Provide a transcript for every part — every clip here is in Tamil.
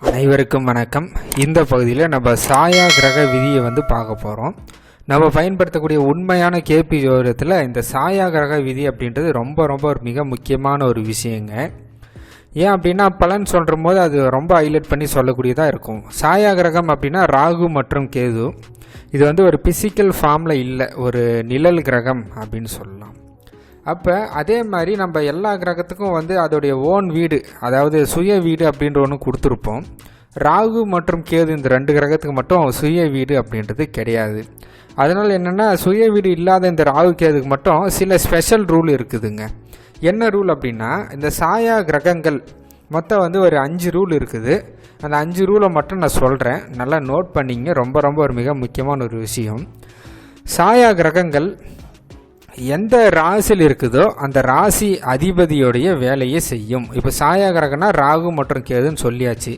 அனைவருக்கும் வணக்கம். இந்த பகுதியில் நம்ம சாயா கிரக விதியை பார்க்க போகிறோம். நம்ம பயன்படுத்தக்கூடிய உண்மையான கேபி ஜோதிடத்தில் இந்த சாயா கிரக விதி அப்படின்றது ரொம்ப ஒரு மிக முக்கியமான ஒரு விஷயங்க. ஏன் அப்படின்னா பலன் சொல்கிற போது அது ரொம்ப ஹைலைட் பண்ணி சொல்லக்கூடியதாக இருக்கும். சாயா கிரகம் அப்படின்னா ராகு மற்றும் கேது. இது ஒரு பிசிக்கல் ஃபார்மில் இல்லை, ஒரு நிழல் கிரகம் அப்படின்னு சொல்லலாம். அப்போ அதே மாதிரி நம்ம எல்லா கிரகத்துக்கும் அதோடைய ஓன் வீடு, அதாவது சுய வீடு அப்படின்ற ஒன்று கொடுத்துருப்போம். ராகு மற்றும் கேது இந்த ரெண்டு கிரகத்துக்கு மட்டும் சுய வீடு அப்படின்றது கிடையாது. அதனால் என்னென்னா சுய வீடு இல்லாத இந்த ராகு கேதுக்கு மட்டும் சில ஸ்பெஷல் ரூல் இருக்குதுங்க. என்ன ரூல் அப்படின்னா, இந்த சாயா கிரகங்கள் மொத்தம் ஒரு 5 ரூல் இருக்குது. அந்த 5 ரூலை மட்டும் நான் சொல்கிறேன், நல்லா நோட் பண்ணிங்க. ரொம்ப ஒரு மிக முக்கியமான ஒரு விஷயம். சாயா கிரகங்கள் எந்த ராசியில் இருக்குதோ அந்த ராசி அதிபதியோடைய வேலையை செய்யும். இப்போ சாயா கிரகம்னா ராகு மற்றும் கேதுன்னு சொல்லியாச்சு.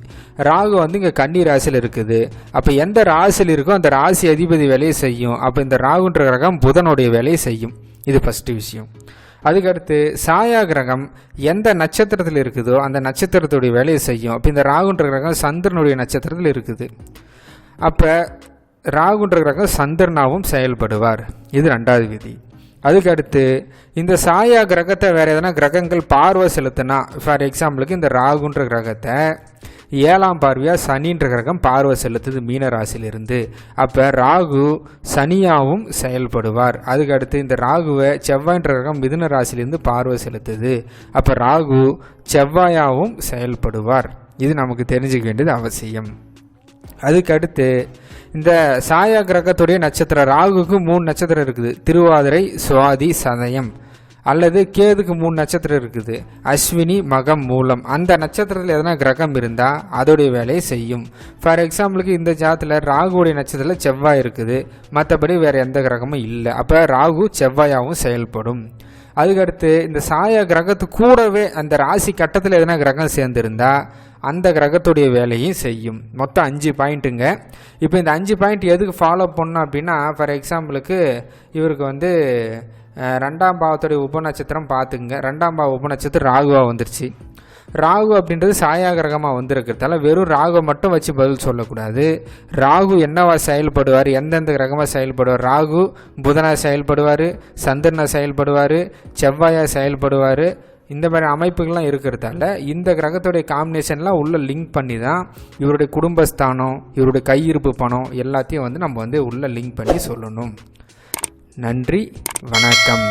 ராகு இங்கே கன்னி ராசியில் இருக்குது. அப்போ எந்த ராசியில் இருக்கோ அந்த ராசி அதிபதி வேலையை செய்யும். அப்போ இந்த ராகுன்ற கிரகம் புதனுடைய வேலையை செய்யும். இது ஃபஸ்ட்டு விஷயம். அதுக்கடுத்து சாயா கிரகம் எந்த நட்சத்திரத்தில் இருக்குதோ அந்த நட்சத்திரத்துடைய வேலையை செய்யும். அப்போ இந்த ராகுன்ற கிரகம் சந்திரனுடைய நட்சத்திரத்தில் இருக்குது. அப்போ ராகுன்ற கிரகம் சந்திரனாவும் செயல்படுவார். இது 2வது விதி. அதுக்கடுத்து இந்த சாயா கிரகத்தை வேறு எதனா கிரகங்கள் பார்வை செலுத்தினா, ஃபார் எக்ஸாம்பிளுக்கு இந்த ராகுன்ற கிரகத்தை 7ஆம் பார்வையாக சனின்ற கிரகம் பார்வை செலுத்துது மீன ராசியிலிருந்து. அப்போ ராகு சனியாகவும் செயல்படுவார். அதுக்கடுத்து இந்த ராகுவை செவ்வாய்ன்ற கிரகம் மிதுன ராசியிலிருந்து பார்வை செலுத்துது. அப்போ ராகு செவ்வாயாகவும் செயல்படுவார். இது நமக்கு தெரிஞ்சுக்க வேண்டியது அவசியம். அதுக்கடுத்து இந்த சாயா கிரகத்துடைய நட்சத்திரம், ராகுக்கு 3 நட்சத்திரம் இருக்குது, திருவாதிரை, சுவாதி, சதயம். அல்லது கேதுக்கு 3 நட்சத்திரம் இருக்குது, அஸ்வினி, மகம், மூலம். அந்த நட்சத்திரத்தில் எதனா கிரகம் இருந்தால் அதோடைய வேலையை செய்யும். ஃபார் எக்ஸாம்பிளுக்கு இந்த ஜாதத்தில் ராகுடைய நட்சத்திரத்தில் செவ்வாய் இருக்குது, மற்றபடி வேறு எந்த கிரகமும் இல்லை. அப்போ ராகு செவ்வாயாகவும் செயல்படும். அதுக்கடுத்து இந்த சாயா கிரகத்து கூடவே அந்த ராசி கட்டத்தில் எதனா கிரகம் சேர்ந்துருந்தா அந்த கிரகத்துடைய வேலையும் செய்யும். மொத்தம் 5 பாயிண்ட்டுங்க. இப்போ இந்த 5 பாயிண்ட் எதுக்கு ஃபாலோ பண்ணணும் அப்படின்னா, ஃபார் எக்ஸாம்பிளுக்கு இவருக்கு 2ஆம் பாவத்துடைய உபநட்சத்திரம் பார்த்துக்குங்க. 2ஆம் பாவ உபநட்சத்திரம் ராகுவாக வந்துருச்சு. ராகு அப்படின்றது சாயா கிரகமாக வந்திருக்கிறதால வெறும் ராகுவை மட்டும் வச்சு பதில் சொல்லக்கூடாது. ராகு என்னவா செயல்படுவார், எந்தெந்த கிரகமாக செயல்படுவார். ராகு புதனாக செயல்படுவார், சந்திரனாக செயல்படுவார், செவ்வாயாக செயல்படுவார். இந்த மாதிரி அமைப்புகள்லாம் இருக்கிறதால இந்த கிரகத்துடைய காம்பினேஷன்லாம் உள்ள லிங்க் பண்ணி தான் இவருடைய குடும்பஸ்தானம், இவருடைய கையிருப்பு பணம் எல்லாத்தையும் நம்ம உள்ள லிங்க் பண்ணி சொல்லணும். நன்றி, வணக்கம்.